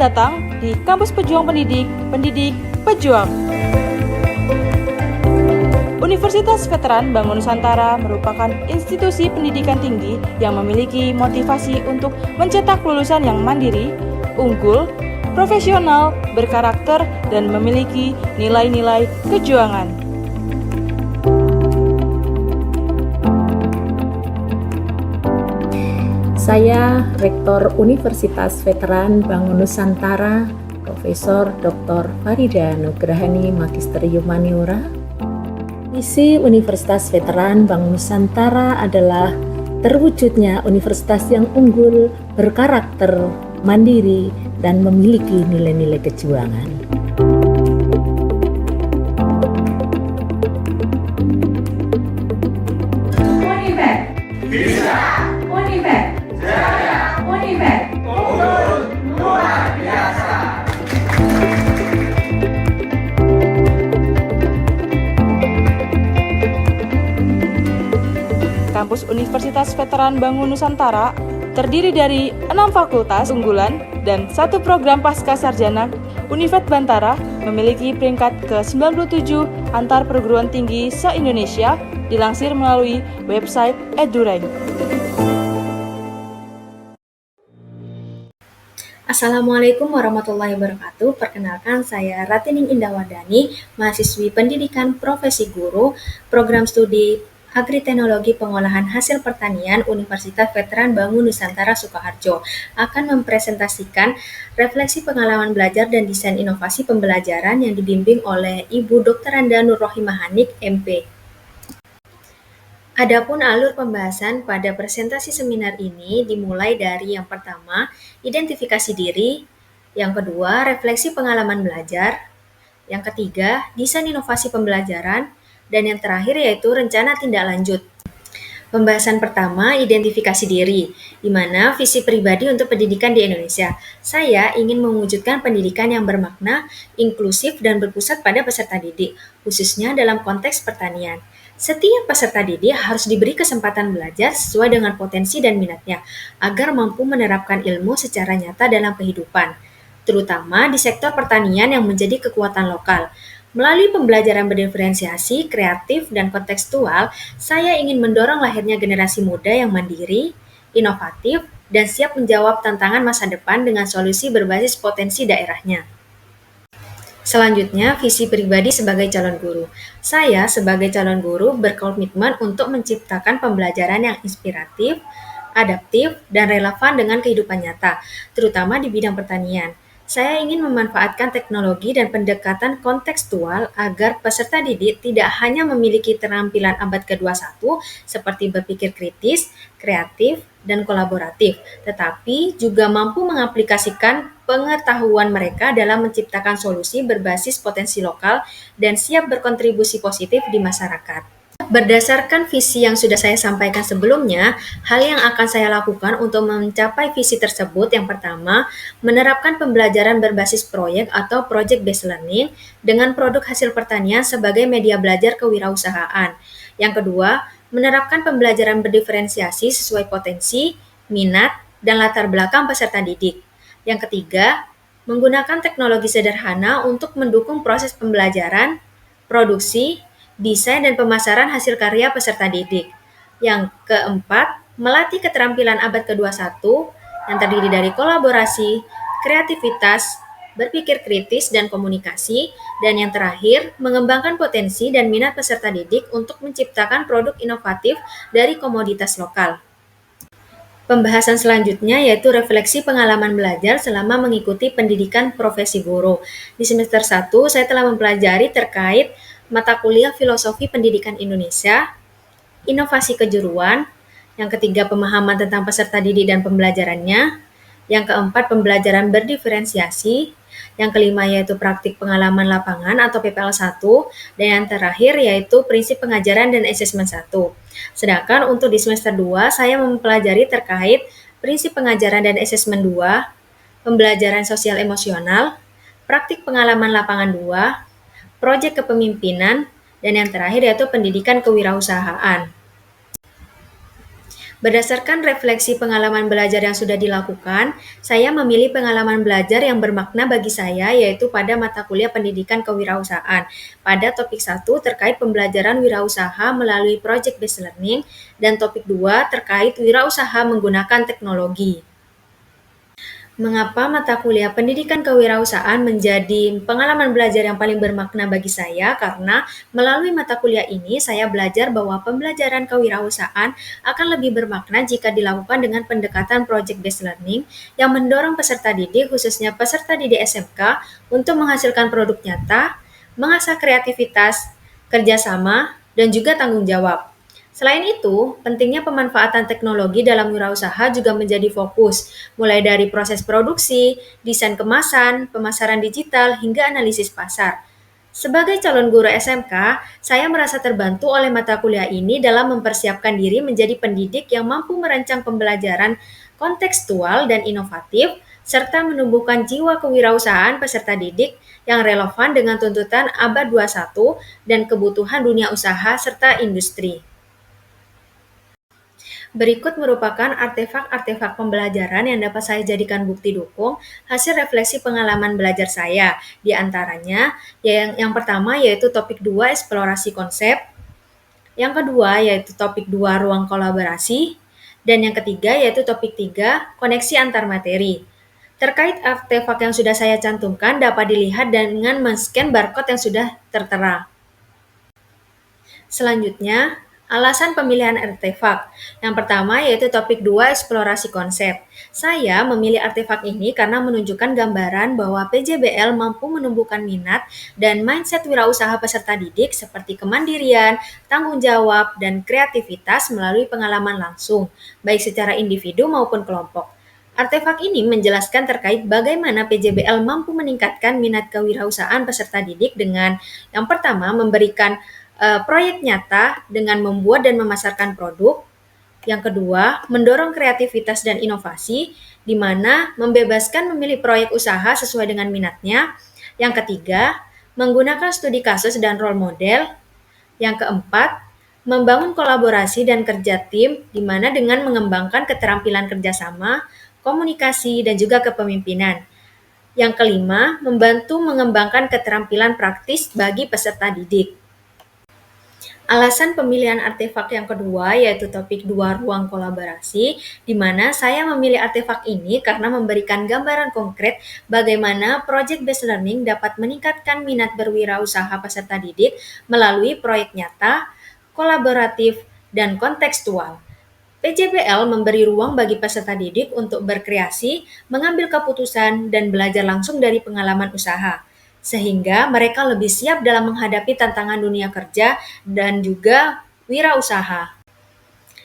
datang di Kampus Pejuang Pendidik, Pendidik Pejuang. Universitas Veteran Bank Nusantara merupakan institusi pendidikan tinggi yang memiliki motivasi untuk mencetak lulusan yang mandiri, unggul, profesional, berkarakter, dan memiliki nilai-nilai kejuangan. Saya Rektor Universitas Veteran Bank Nusantara, Profesor Dr. Farida Nugrahani, Magister Humaniora. Misi Universitas Veteran Bank Nusantara adalah terwujudnya universitas yang unggul, berkarakter, mandiri, dan memiliki nilai-nilai kejuangan. Univet bisa, Univet jaya, Univet unggul luar biasa. Kampus Universitas Veteran Bank Nusantara terdiri dari 6 fakultas unggulan dan 1 program pasca sarjana. Univet Bantara memiliki peringkat ke-97 antar perguruan tinggi se-Indonesia, dilansir melalui website EduRank. Assalamualaikum warahmatullahi wabarakatuh. Perkenalkan, saya Ratining Indawardani, mahasiswi pendidikan profesi guru, program studi Agriteknologi Pengolahan Hasil Pertanian Universitas Veteran Bangun Nusantara Sukoharjo, akan mempresentasikan refleksi pengalaman belajar dan desain inovasi pembelajaran yang dibimbing oleh Ibu Dr. Anda Nur Rohimah Hanik, MP. Adapun alur pembahasan pada presentasi seminar ini dimulai dari yang pertama, identifikasi diri, yang kedua, refleksi pengalaman belajar, yang ketiga, desain inovasi pembelajaran, dan yang terakhir yaitu rencana tindak lanjut. Pembahasan pertama, identifikasi diri, di mana visi pribadi untuk pendidikan di Indonesia. Saya ingin mewujudkan pendidikan yang bermakna, inklusif, dan berpusat pada peserta didik, khususnya dalam konteks pertanian. Setiap peserta didik harus diberi kesempatan belajar sesuai dengan potensi dan minatnya, agar mampu menerapkan ilmu secara nyata dalam kehidupan, terutama di sektor pertanian yang menjadi kekuatan lokal. Melalui pembelajaran berdiferensiasi, kreatif, dan kontekstual, saya ingin mendorong lahirnya generasi muda yang mandiri, inovatif, dan siap menjawab tantangan masa depan dengan solusi berbasis potensi daerahnya. Selanjutnya, visi pribadi sebagai calon guru. Saya sebagai calon guru berkomitmen untuk menciptakan pembelajaran yang inspiratif, adaptif, dan relevan dengan kehidupan nyata, terutama di bidang pertanian. Saya ingin memanfaatkan teknologi dan pendekatan kontekstual agar peserta didik tidak hanya memiliki keterampilan abad ke-21 seperti berpikir kritis, kreatif, dan kolaboratif, tetapi juga mampu mengaplikasikan pengetahuan mereka dalam menciptakan solusi berbasis potensi lokal dan siap berkontribusi positif di masyarakat. Berdasarkan visi yang sudah saya sampaikan sebelumnya, hal yang akan saya lakukan untuk mencapai visi tersebut yang pertama, menerapkan pembelajaran berbasis proyek atau project-based learning dengan produk hasil pertanian sebagai media belajar kewirausahaan. Yang kedua, menerapkan pembelajaran berdiferensiasi sesuai potensi, minat, dan latar belakang peserta didik. Yang ketiga, menggunakan teknologi sederhana untuk mendukung proses pembelajaran, produksi, desain dan pemasaran hasil karya peserta didik. Yang keempat, melatih keterampilan abad ke-21 yang terdiri dari kolaborasi, kreativitas, berpikir kritis, dan komunikasi. Dan yang terakhir, mengembangkan potensi dan minat peserta didik untuk menciptakan produk inovatif dari komoditas lokal. Pembahasan selanjutnya yaitu refleksi pengalaman belajar selama mengikuti pendidikan profesi guru. Di semester 1, saya telah mempelajari terkait mata kuliah Filosofi Pendidikan Indonesia, inovasi kejuruan, yang ketiga pemahaman tentang peserta didik dan pembelajarannya, yang keempat pembelajaran berdiferensiasi, yang kelima yaitu praktik pengalaman lapangan atau PPL 1, dan yang terakhir yaitu prinsip pengajaran dan asesmen 1. Sedangkan untuk di semester 2, saya mempelajari terkait prinsip pengajaran dan asesmen 2, pembelajaran sosial emosional, praktik pengalaman lapangan 2, proyek kepemimpinan, dan yang terakhir yaitu pendidikan kewirausahaan. Berdasarkan refleksi pengalaman belajar yang sudah dilakukan, saya memilih pengalaman belajar yang bermakna bagi saya, yaitu pada mata kuliah Pendidikan Kewirausahaan. Pada topik 1 terkait pembelajaran wirausaha melalui Project Based Learning, dan topik 2 terkait wirausaha menggunakan teknologi. Mengapa mata kuliah Pendidikan Kewirausahaan menjadi pengalaman belajar yang paling bermakna bagi saya? Karena melalui mata kuliah ini saya belajar bahwa pembelajaran kewirausahaan akan lebih bermakna jika dilakukan dengan pendekatan project based learning yang mendorong peserta didik, khususnya peserta didik SMK, untuk menghasilkan produk nyata, mengasah kreativitas, kerjasama, dan juga tanggung jawab. Selain itu, pentingnya pemanfaatan teknologi dalam wirausaha juga menjadi fokus, mulai dari proses produksi, desain kemasan, pemasaran digital, hingga analisis pasar. Sebagai calon guru SMK, saya merasa terbantu oleh mata kuliah ini dalam mempersiapkan diri menjadi pendidik yang mampu merancang pembelajaran kontekstual dan inovatif, serta menumbuhkan jiwa kewirausahaan peserta didik yang relevan dengan tuntutan abad 21 dan kebutuhan dunia usaha serta industri. Berikut merupakan artefak-artefak pembelajaran yang dapat saya jadikan bukti dukung hasil refleksi pengalaman belajar saya. Di antaranya, yang pertama yaitu topik 2 eksplorasi konsep, yang kedua yaitu topik 2 ruang kolaborasi, dan yang ketiga yaitu topik 3 koneksi antar materi. Terkait artefak yang sudah saya cantumkan dapat dilihat dengan men-scan barcode yang sudah tertera. Selanjutnya, alasan pemilihan artefak. Yang pertama yaitu topik 2 eksplorasi konsep. Saya memilih artefak ini karena menunjukkan gambaran bahwa PJBL mampu menumbuhkan minat dan mindset wirausaha peserta didik seperti kemandirian, tanggung jawab, dan kreativitas melalui pengalaman langsung, baik secara individu maupun kelompok. Artefak ini menjelaskan terkait bagaimana PJBL mampu meningkatkan minat kewirausahaan peserta didik dengan yang pertama memberikan proyek nyata dengan membuat dan memasarkan produk. Yang kedua, mendorong kreativitas dan inovasi, di mana membebaskan memilih proyek usaha sesuai dengan minatnya. Yang ketiga, menggunakan studi kasus dan role model. Yang keempat, membangun kolaborasi dan kerja tim, di mana dengan mengembangkan keterampilan kerjasama, komunikasi, dan juga kepemimpinan. Yang kelima, membantu mengembangkan keterampilan praktis bagi peserta didik. Alasan pemilihan artefak yang kedua yaitu topik 2 ruang kolaborasi, di mana saya memilih artefak ini karena memberikan gambaran konkret bagaimana project based learning dapat meningkatkan minat berwirausaha peserta didik melalui proyek nyata, kolaboratif, dan kontekstual. PJBL memberi ruang bagi peserta didik untuk berkreasi, mengambil keputusan, dan belajar langsung dari pengalaman usaha, sehingga mereka lebih siap dalam menghadapi tantangan dunia kerja dan juga wirausaha.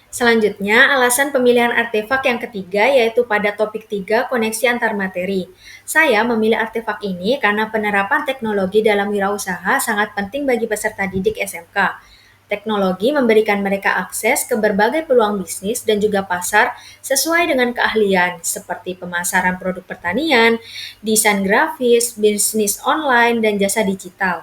Selanjutnya, alasan pemilihan artefak yang ketiga yaitu pada topik 3 koneksi antar materi. Saya memilih artefak ini karena penerapan teknologi dalam wirausaha sangat penting bagi peserta didik SMK. Teknologi memberikan mereka akses ke berbagai peluang bisnis dan juga pasar sesuai dengan keahlian seperti pemasaran produk pertanian, desain grafis, bisnis online, dan jasa digital.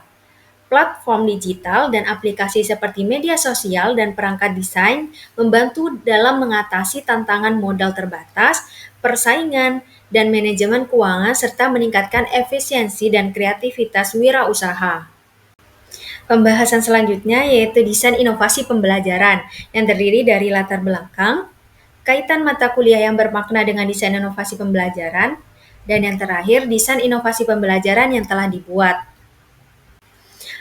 Platform digital dan aplikasi seperti media sosial dan perangkat desain membantu dalam mengatasi tantangan modal terbatas, persaingan, dan manajemen keuangan serta meningkatkan efisiensi dan kreativitas wirausaha. Pembahasan selanjutnya yaitu desain inovasi pembelajaran yang terdiri dari latar belakang, kaitan mata kuliah yang bermakna dengan desain inovasi pembelajaran, dan yang terakhir desain inovasi pembelajaran yang telah dibuat.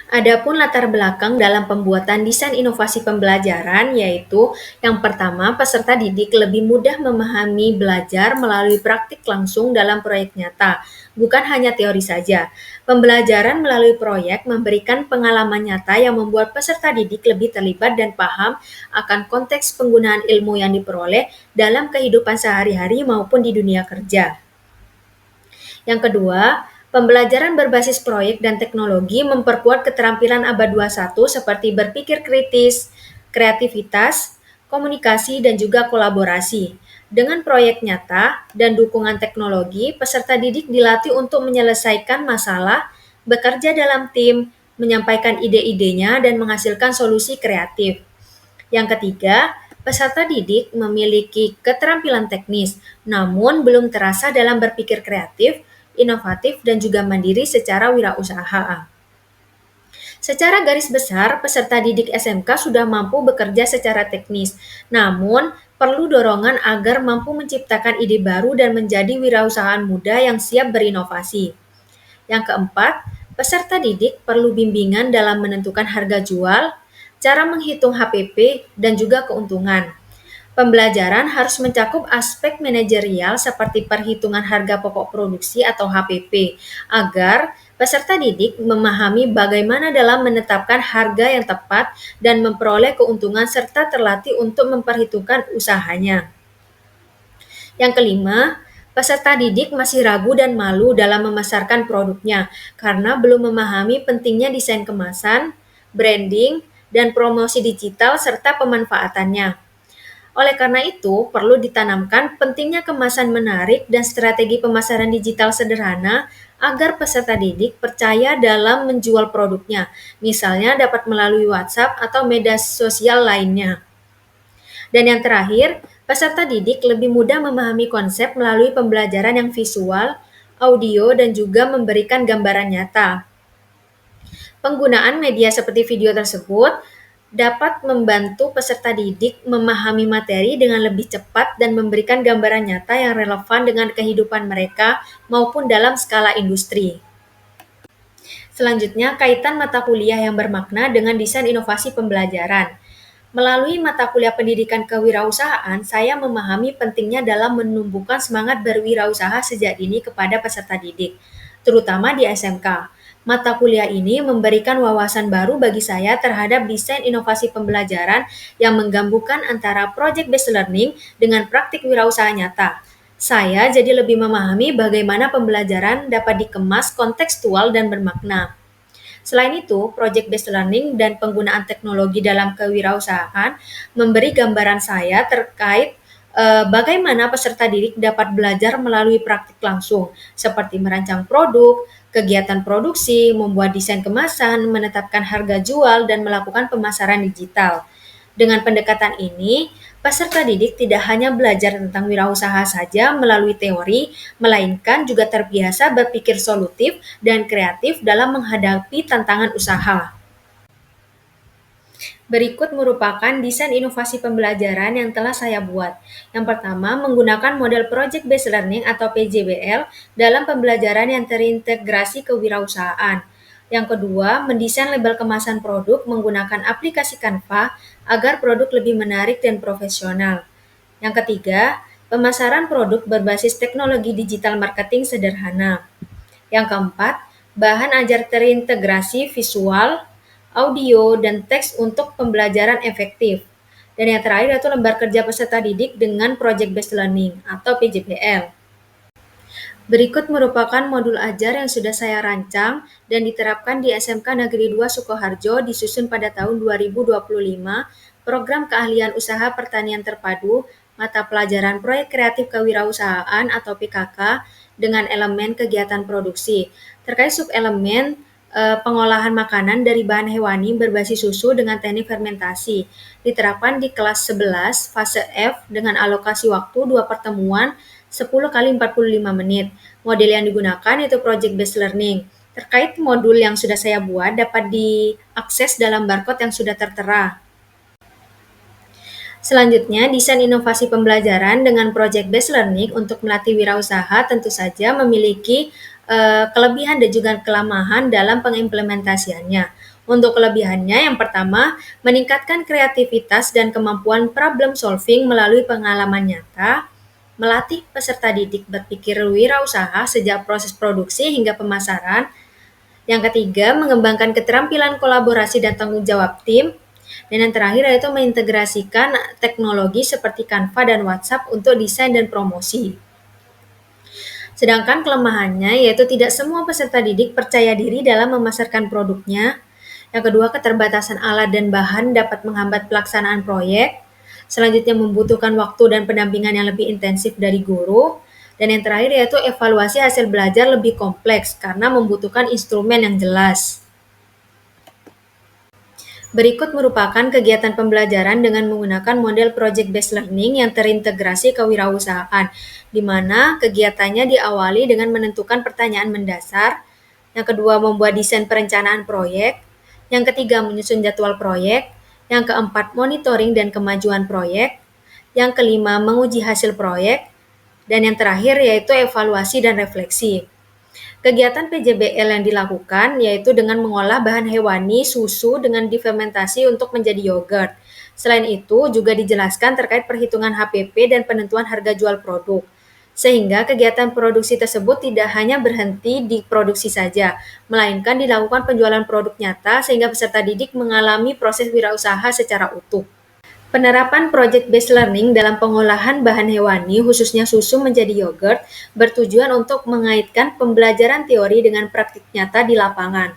Adapun latar belakang dalam pembuatan desain inovasi pembelajaran yaitu yang pertama peserta didik lebih mudah memahami belajar melalui praktik langsung dalam proyek nyata, bukan hanya teori saja. Pembelajaran melalui proyek memberikan pengalaman nyata yang membuat peserta didik lebih terlibat dan paham akan konteks penggunaan ilmu yang diperoleh dalam kehidupan sehari-hari maupun di dunia kerja. Yang kedua, pembelajaran berbasis proyek dan teknologi memperkuat keterampilan abad 21 seperti berpikir kritis, kreativitas, komunikasi, dan juga kolaborasi. Dengan proyek nyata dan dukungan teknologi, peserta didik dilatih untuk menyelesaikan masalah, bekerja dalam tim, menyampaikan ide-idenya, dan menghasilkan solusi kreatif. Yang ketiga, Peserta didik memiliki keterampilan teknis, namun belum terasa dalam berpikir kreatif, inovatif, dan juga mandiri secara wirausaha. Secara garis besar, peserta didik SMK sudah mampu bekerja secara teknis, namun perlu dorongan agar mampu menciptakan ide baru dan menjadi wirausahaan muda yang siap berinovasi. Yang keempat, peserta didik perlu bimbingan dalam menentukan harga jual, cara menghitung HPP, dan juga keuntungan. Pembelajaran harus mencakup aspek manajerial seperti perhitungan harga pokok produksi atau HPP, agar peserta didik memahami bagaimana dalam menetapkan harga yang tepat dan memperoleh keuntungan serta terlatih untuk memperhitungkan usahanya. Yang kelima, peserta didik masih ragu dan malu dalam memasarkan produknya karena belum memahami pentingnya desain kemasan, branding, dan promosi digital serta pemanfaatannya. Oleh karena itu, perlu ditanamkan pentingnya kemasan menarik dan strategi pemasaran digital sederhana agar peserta didik percaya dalam menjual produknya, misalnya dapat melalui WhatsApp atau media sosial lainnya. Dan yang terakhir, peserta didik lebih mudah memahami konsep melalui pembelajaran yang visual, audio, dan juga memberikan gambaran nyata. Penggunaan media seperti video tersebut dapat membantu peserta didik memahami materi dengan lebih cepat dan memberikan gambaran nyata yang relevan dengan kehidupan mereka maupun dalam skala industri. Selanjutnya, kaitan mata kuliah yang bermakna dengan desain inovasi pembelajaran. Melalui mata kuliah pendidikan kewirausahaan, saya memahami pentingnya dalam menumbuhkan semangat berwirausaha sejak dini kepada peserta didik, terutama di SMK. Mata kuliah ini memberikan wawasan baru bagi saya terhadap desain inovasi pembelajaran yang menggabungkan antara project-based learning dengan praktik wirausaha nyata. Saya jadi lebih memahami bagaimana pembelajaran dapat dikemas kontekstual dan bermakna. Selain itu, project-based learning dan penggunaan teknologi dalam kewirausahaan memberi gambaran saya terkait bagaimana peserta didik dapat belajar melalui praktik langsung, seperti merancang produk, kegiatan produksi, membuat desain kemasan, menetapkan harga jual, dan melakukan pemasaran digital. Dengan pendekatan ini, peserta didik tidak hanya belajar tentang wirausaha saja melalui teori, melainkan juga terbiasa berpikir solutif dan kreatif dalam menghadapi tantangan usaha. Berikut merupakan desain inovasi pembelajaran yang telah saya buat. Yang pertama, menggunakan model Project Based Learning atau PJBL dalam pembelajaran yang terintegrasi kewirausahaan. Yang kedua, mendesain label kemasan produk menggunakan aplikasi Canva agar produk lebih menarik dan profesional. Yang ketiga, pemasaran produk berbasis teknologi digital marketing sederhana. Yang keempat, bahan ajar terintegrasi visual, audio, dan teks untuk pembelajaran efektif. Dan yang terakhir yaitu lembar kerja peserta didik dengan Project Based Learning atau PJBL. Berikut merupakan modul ajar yang sudah saya rancang dan diterapkan di SMK Negeri 2 Sukoharjo disusun pada tahun 2025, program keahlian usaha pertanian terpadu, mata pelajaran proyek kreatif kewirausahaan atau PKK dengan elemen kegiatan produksi. Terkait subelemen pengolahan makanan dari bahan hewani berbasis susu dengan teknik fermentasi. Diterapkan di kelas 11 fase F dengan alokasi waktu 2 pertemuan 10 kali 45 menit. Model yang digunakan yaitu Project Based Learning. Terkait modul yang sudah saya buat dapat diakses dalam barcode yang sudah tertera. Selanjutnya, desain inovasi pembelajaran dengan Project Based Learning untuk melatih wirausaha tentu saja memiliki kelebihan dan juga kelemahan dalam pengimplementasiannya. Untuk kelebihannya, yang pertama, meningkatkan kreativitas dan kemampuan problem solving melalui pengalaman nyata, melatih peserta didik berpikir wirausaha sejak proses produksi hingga pemasaran. Yang ketiga, mengembangkan keterampilan kolaborasi dan tanggung jawab tim. Dan yang terakhir yaitu mengintegrasikan teknologi seperti Canva dan WhatsApp untuk desain dan promosi. Sedangkan kelemahannya yaitu tidak semua peserta didik percaya diri dalam memasarkan produknya. Yang kedua, keterbatasan alat dan bahan dapat menghambat pelaksanaan proyek. Selanjutnya, membutuhkan waktu dan pendampingan yang lebih intensif dari guru. Dan yang terakhir yaitu evaluasi hasil belajar lebih kompleks karena membutuhkan instrumen yang jelas. Berikut merupakan kegiatan pembelajaran dengan menggunakan model Project Based Learning yang terintegrasi kewirausahaan, di mana kegiatannya diawali dengan menentukan pertanyaan mendasar, yang kedua membuat desain perencanaan proyek, yang ketiga menyusun jadwal proyek, yang keempat monitoring dan kemajuan proyek, yang kelima menguji hasil proyek, dan yang terakhir yaitu evaluasi dan refleksi. Kegiatan PJBL yang dilakukan yaitu dengan mengolah bahan hewani susu dengan difermentasi untuk menjadi yogurt. Selain itu juga dijelaskan terkait perhitungan HPP dan penentuan harga jual produk. Sehingga kegiatan produksi tersebut tidak hanya berhenti di produksi saja, melainkan dilakukan penjualan produk nyata sehingga peserta didik mengalami proses wirausaha secara utuh. Penerapan project-based learning dalam pengolahan bahan hewani, khususnya susu menjadi yogurt, bertujuan untuk mengaitkan pembelajaran teori dengan praktik nyata di lapangan.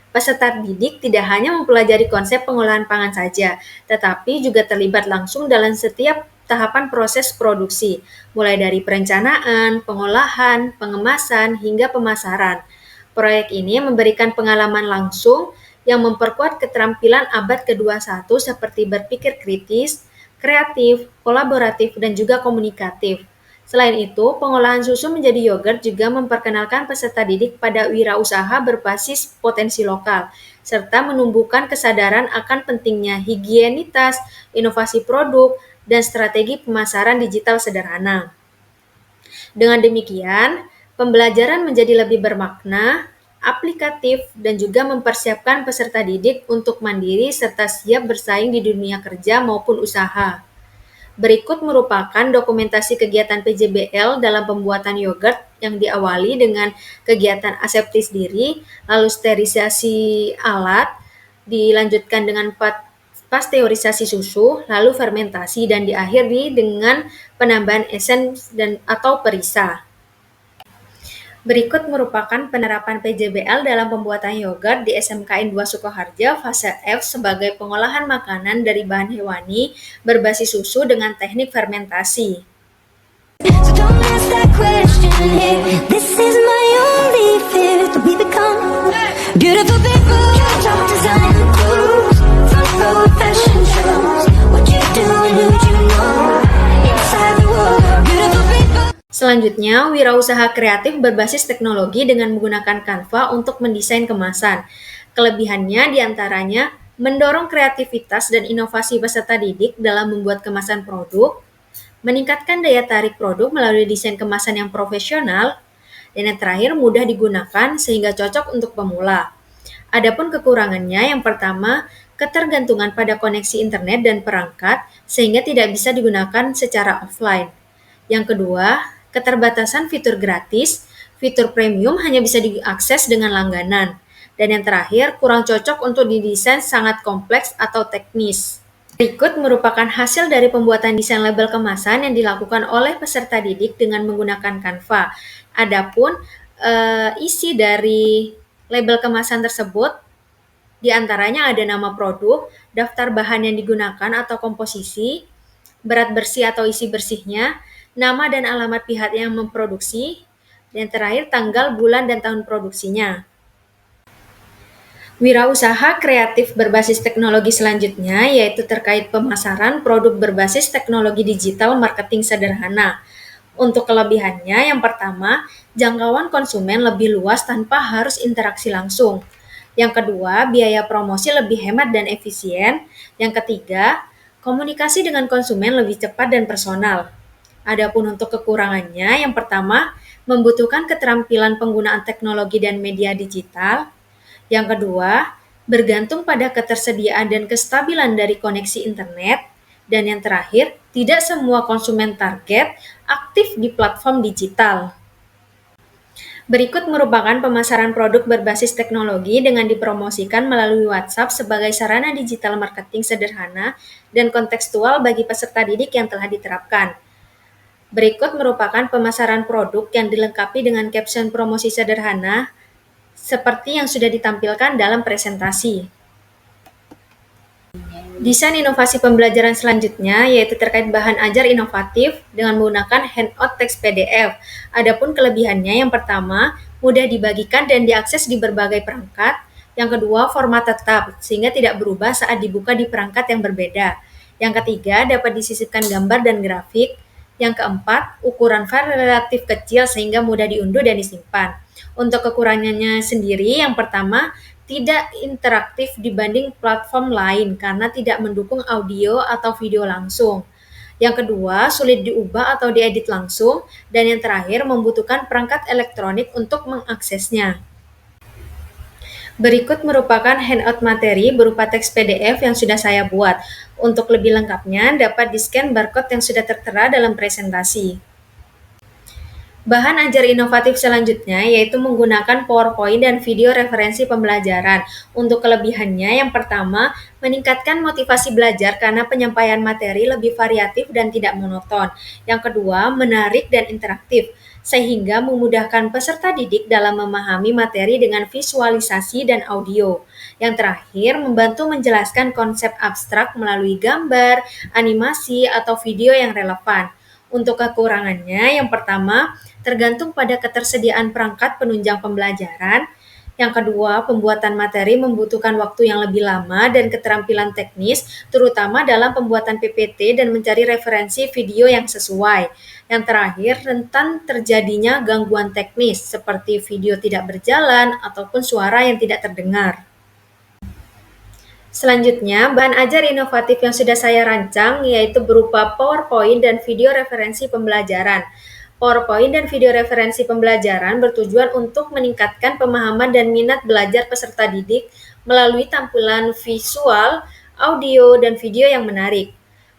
Peserta didik tidak hanya mempelajari konsep pengolahan pangan saja, tetapi juga terlibat langsung dalam setiap tahapan proses produksi, mulai dari perencanaan, pengolahan, pengemasan, hingga pemasaran. Proyek ini memberikan pengalaman langsung yang memperkuat keterampilan abad ke-21 seperti berpikir kritis, kreatif, kolaboratif, dan juga komunikatif. Selain itu, pengolahan susu menjadi yogurt juga memperkenalkan peserta didik pada wirausaha berbasis potensi lokal, serta menumbuhkan kesadaran akan pentingnya higienitas, inovasi produk, dan strategi pemasaran digital sederhana. Dengan demikian, pembelajaran menjadi lebih bermakna, aplikatif, dan juga mempersiapkan peserta didik untuk mandiri serta siap bersaing di dunia kerja maupun usaha. Berikut merupakan dokumentasi kegiatan PJBL dalam pembuatan yogurt yang diawali dengan kegiatan aseptis diri, lalu sterilisasi alat, dilanjutkan dengan pasteurisasi susu, lalu fermentasi, dan diakhiri dengan penambahan esen atau perisa. Berikut merupakan penerapan PJBL dalam pembuatan yogurt di SMKN 2 Sukoharjo fase F sebagai pengolahan makanan dari bahan hewani berbasis susu dengan teknik fermentasi. So don't ask that question, hey, this is my only fear, to be become beautiful people, top design clothes, front row fashion shows, what you do and who you know, inside the world, beautiful people. Selanjutnya, wirausaha kreatif berbasis teknologi dengan menggunakan Canva untuk mendesain kemasan. Kelebihannya diantaranya mendorong kreativitas dan inovasi peserta didik dalam membuat kemasan produk, meningkatkan daya tarik produk melalui desain kemasan yang profesional, dan yang terakhir mudah digunakan sehingga cocok untuk pemula. Adapun kekurangannya, yang pertama, ketergantungan pada koneksi internet dan perangkat sehingga tidak bisa digunakan secara offline. Yang kedua, keterbatasan fitur gratis, fitur premium hanya bisa diakses dengan langganan. Dan yang terakhir, kurang cocok untuk didesain sangat kompleks atau teknis. Berikut merupakan hasil dari pembuatan desain label kemasan yang dilakukan oleh peserta didik dengan menggunakan Canva. Adapun isi dari label kemasan tersebut, diantaranya ada nama produk, daftar bahan yang digunakan atau komposisi, berat bersih atau isi bersihnya, nama dan alamat pihak yang memproduksi, dan terakhir tanggal, bulan, dan tahun produksinya. Wirausaha kreatif berbasis teknologi selanjutnya yaitu terkait pemasaran produk berbasis teknologi digital marketing sederhana. Untuk kelebihannya, yang pertama, jangkauan konsumen lebih luas tanpa harus interaksi langsung. Yang kedua, biaya promosi lebih hemat dan efisien. Yang ketiga, komunikasi dengan konsumen lebih cepat dan personal. Adapun untuk kekurangannya, yang pertama, membutuhkan keterampilan penggunaan teknologi dan media digital. Yang kedua, bergantung pada ketersediaan dan kestabilan dari koneksi internet. Dan yang terakhir, tidak semua konsumen target aktif di platform digital. Berikut merupakan pemasaran produk berbasis teknologi dengan dipromosikan melalui WhatsApp sebagai sarana digital marketing sederhana dan kontekstual bagi peserta didik yang telah diterapkan. Berikut merupakan pemasaran produk yang dilengkapi dengan caption promosi sederhana seperti yang sudah ditampilkan dalam presentasi. Desain inovasi pembelajaran selanjutnya yaitu terkait bahan ajar inovatif dengan menggunakan handout teks PDF. Adapun kelebihannya, yang pertama, mudah dibagikan dan diakses di berbagai perangkat. Yang kedua, format tetap, sehingga tidak berubah saat dibuka di perangkat yang berbeda. Yang ketiga, dapat disisipkan gambar dan grafik. Yang keempat, ukuran file relatif kecil sehingga mudah diunduh dan disimpan. Untuk kekurangannya sendiri, yang pertama, tidak interaktif dibanding platform lain karena tidak mendukung audio atau video langsung. Yang kedua, sulit diubah atau diedit langsung. Dan yang terakhir, membutuhkan perangkat elektronik untuk mengaksesnya. Berikut merupakan handout materi berupa teks PDF yang sudah saya buat. Untuk lebih lengkapnya, dapat di-scan barcode yang sudah tertera dalam presentasi. Bahan ajar inovatif selanjutnya yaitu menggunakan PowerPoint dan video referensi pembelajaran. Untuk kelebihannya, yang pertama, meningkatkan motivasi belajar karena penyampaian materi lebih variatif dan tidak monoton. Yang kedua, menarik dan interaktif, sehingga memudahkan peserta didik dalam memahami materi dengan visualisasi dan audio. Yang terakhir, membantu menjelaskan konsep abstrak melalui gambar, animasi, atau video yang relevan. Untuk kekurangannya, yang pertama, tergantung pada ketersediaan perangkat penunjang pembelajaran. Yang kedua, pembuatan materi membutuhkan waktu yang lebih lama dan keterampilan teknis, terutama dalam pembuatan PPT dan mencari referensi video yang sesuai. Yang terakhir, rentan terjadinya gangguan teknis, seperti video tidak berjalan ataupun suara yang tidak terdengar. Selanjutnya, bahan ajar inovatif yang sudah saya rancang yaitu berupa PowerPoint dan video referensi pembelajaran. PowerPoint dan video referensi pembelajaran bertujuan untuk meningkatkan pemahaman dan minat belajar peserta didik melalui tampilan visual, audio, dan video yang menarik.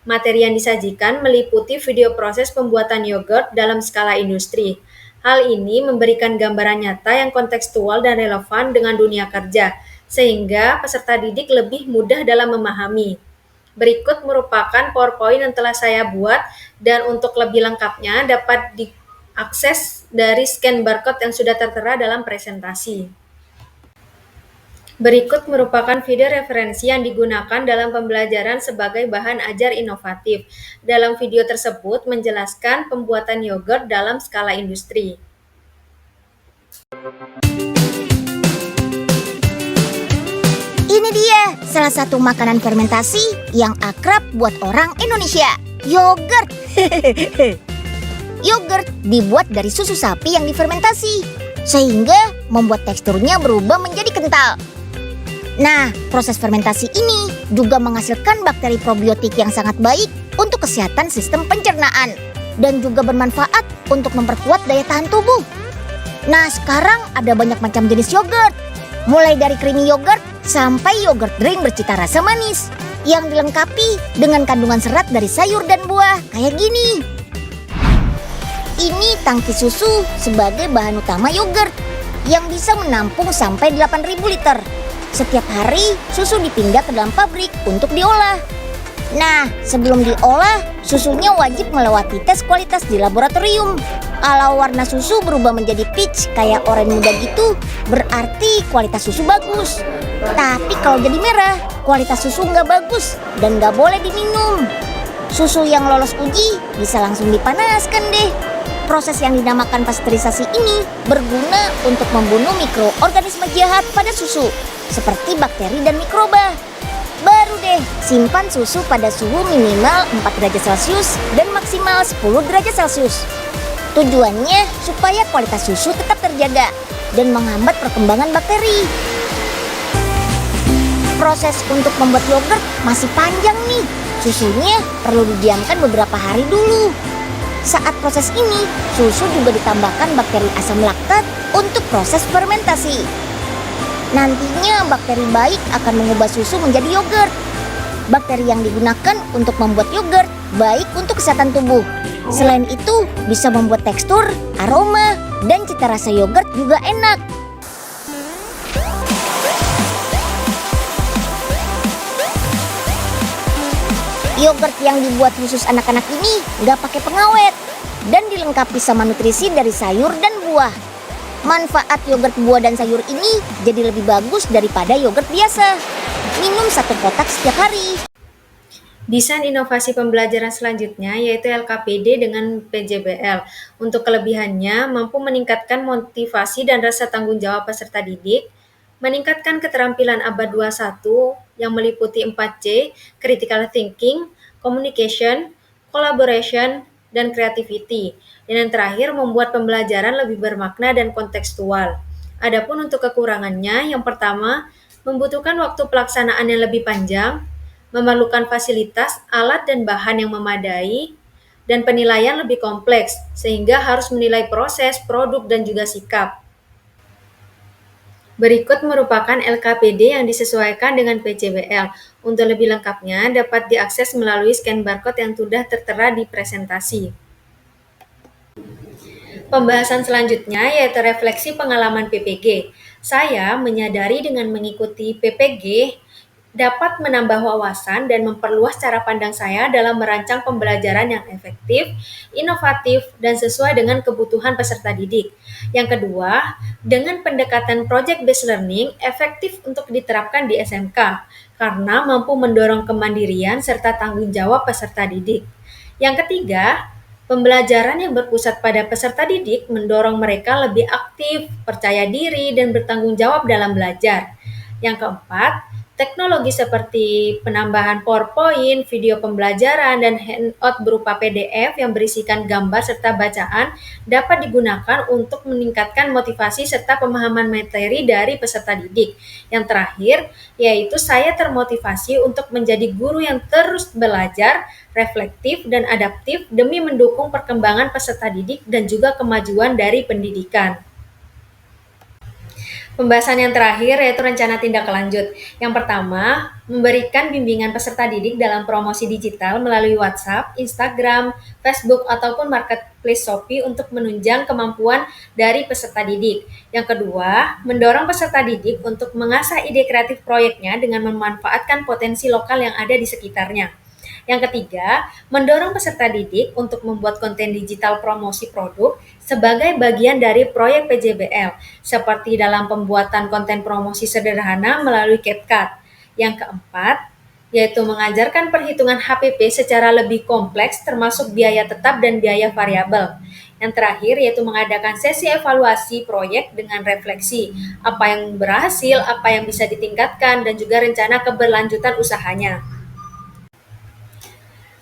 Materi yang disajikan meliputi video proses pembuatan yogurt dalam skala industri. Hal ini memberikan gambaran nyata yang kontekstual dan relevan dengan dunia kerja, sehingga peserta didik lebih mudah dalam memahami. Berikut merupakan PowerPoint yang telah saya buat, dan untuk lebih lengkapnya dapat diakses dari scan barcode yang sudah tertera dalam presentasi. Berikut merupakan video referensi yang digunakan dalam pembelajaran sebagai bahan ajar inovatif. Dalam video tersebut menjelaskan pembuatan yogurt dalam skala industri. Ini dia salah satu makanan fermentasi yang akrab buat orang Indonesia, yogurt. Yogurt dibuat dari susu sapi yang difermentasi, sehingga membuat teksturnya berubah menjadi kental. Nah, proses fermentasi ini juga menghasilkan bakteri probiotik yang sangat baik untuk kesehatan sistem pencernaan dan juga bermanfaat untuk memperkuat daya tahan tubuh. Nah, sekarang ada banyak macam jenis yogurt, mulai dari creamy yogurt sampai yogurt drink bercita rasa manis yang dilengkapi dengan kandungan serat dari sayur dan buah kayak gini. Ini tangki susu sebagai bahan utama yogurt yang bisa menampung sampai 8.000 liter. Setiap hari susu dipindah ke dalam pabrik untuk diolah. Nah, sebelum diolah, susunya wajib melewati tes kualitas di laboratorium. Kalau warna susu berubah menjadi peach kayak oranye muda gitu, berarti kualitas susu bagus. Tapi kalau jadi merah, kualitas susu nggak bagus dan nggak boleh diminum. Susu yang lolos uji bisa langsung dipanaskan deh. Proses yang dinamakan pasteurisasi ini berguna untuk membunuh mikroorganisme jahat pada susu, seperti bakteri dan mikroba. Baru deh, simpan susu pada suhu minimal 4 derajat Celcius dan maksimal 10 derajat Celcius. Tujuannya supaya kualitas susu tetap terjaga dan menghambat perkembangan bakteri. Proses untuk membuat yogurt masih panjang nih. Susunya perlu didiamkan beberapa hari dulu. Saat proses ini, susu juga ditambahkan bakteri asam laktat untuk proses fermentasi. Nantinya bakteri baik akan mengubah susu menjadi yogurt. Bakteri yang digunakan untuk membuat yogurt baik untuk kesehatan tubuh. Selain itu, bisa membuat tekstur, aroma, dan cita rasa yogurt juga enak. Yogurt yang dibuat khusus anak-anak ini nggak pakai pengawet dan dilengkapi sama nutrisi dari sayur dan buah. Manfaat yogurt buah dan sayur ini jadi lebih bagus daripada yogurt biasa. Minum 1 kotak setiap hari. Desain inovasi pembelajaran selanjutnya yaitu LKPD dengan PJBL. Untuk kelebihannya, mampu meningkatkan motivasi dan rasa tanggung jawab peserta didik, meningkatkan keterampilan abad 21 yang meliputi 4C, critical thinking, communication, collaboration, dan creativity. Dan yang terakhir, membuat pembelajaran lebih bermakna dan kontekstual. Adapun untuk kekurangannya, yang pertama, membutuhkan waktu pelaksanaan yang lebih panjang, memerlukan fasilitas, alat, dan bahan yang memadai, dan penilaian lebih kompleks, sehingga harus menilai proses, produk, dan juga sikap. Berikut merupakan LKPD yang disesuaikan dengan PJBL. Untuk lebih lengkapnya, dapat diakses melalui scan barcode yang sudah tertera di presentasi. Pembahasan selanjutnya yaitu refleksi pengalaman PPG. Saya menyadari dengan mengikuti PPG dapat menambah wawasan dan memperluas cara pandang saya dalam merancang pembelajaran yang efektif, inovatif, dan sesuai dengan kebutuhan peserta didik. Yang kedua, dengan pendekatan project-based learning efektif untuk diterapkan di SMK karena mampu mendorong kemandirian serta tanggung jawab peserta didik. Yang ketiga, pembelajaran yang berpusat pada peserta didik mendorong mereka lebih aktif, percaya diri, dan bertanggung jawab dalam belajar. Yang keempat, teknologi seperti penambahan PowerPoint, video pembelajaran, dan handout berupa PDF yang berisikan gambar serta bacaan dapat digunakan untuk meningkatkan motivasi serta pemahaman materi dari peserta didik. Yang terakhir, yaitu saya termotivasi untuk menjadi guru yang terus belajar, reflektif, dan adaptif demi mendukung perkembangan peserta didik dan juga kemajuan dari pendidikan. Pembahasan yang terakhir yaitu rencana tindak lanjut. Yang pertama, memberikan bimbingan peserta didik dalam promosi digital melalui WhatsApp, Instagram, Facebook, ataupun marketplace Shopee untuk menunjang kemampuan dari peserta didik. Yang kedua, mendorong peserta didik untuk mengasah ide kreatif proyeknya dengan memanfaatkan potensi lokal yang ada di sekitarnya. Yang ketiga, mendorong peserta didik untuk membuat konten digital promosi produk sebagai bagian dari proyek PJBL, seperti dalam pembuatan konten promosi sederhana melalui CapCut. Yang keempat, yaitu mengajarkan perhitungan HPP secara lebih kompleks termasuk biaya tetap dan biaya variabel. Yang terakhir yaitu mengadakan sesi evaluasi proyek dengan refleksi, apa yang berhasil, apa yang bisa ditingkatkan, dan juga rencana keberlanjutan usahanya.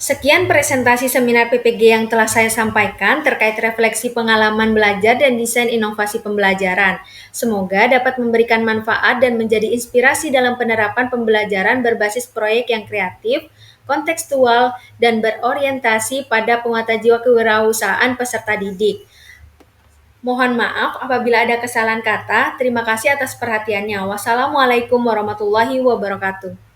Sekian presentasi seminar PPG yang telah saya sampaikan terkait refleksi pengalaman belajar dan desain inovasi pembelajaran. Semoga dapat memberikan manfaat dan menjadi inspirasi dalam penerapan pembelajaran berbasis proyek yang kreatif, kontekstual, dan berorientasi pada penguatan jiwa kewirausahaan peserta didik. Mohon maaf apabila ada kesalahan kata. Terima kasih atas perhatiannya. Wassalamualaikum warahmatullahi wabarakatuh.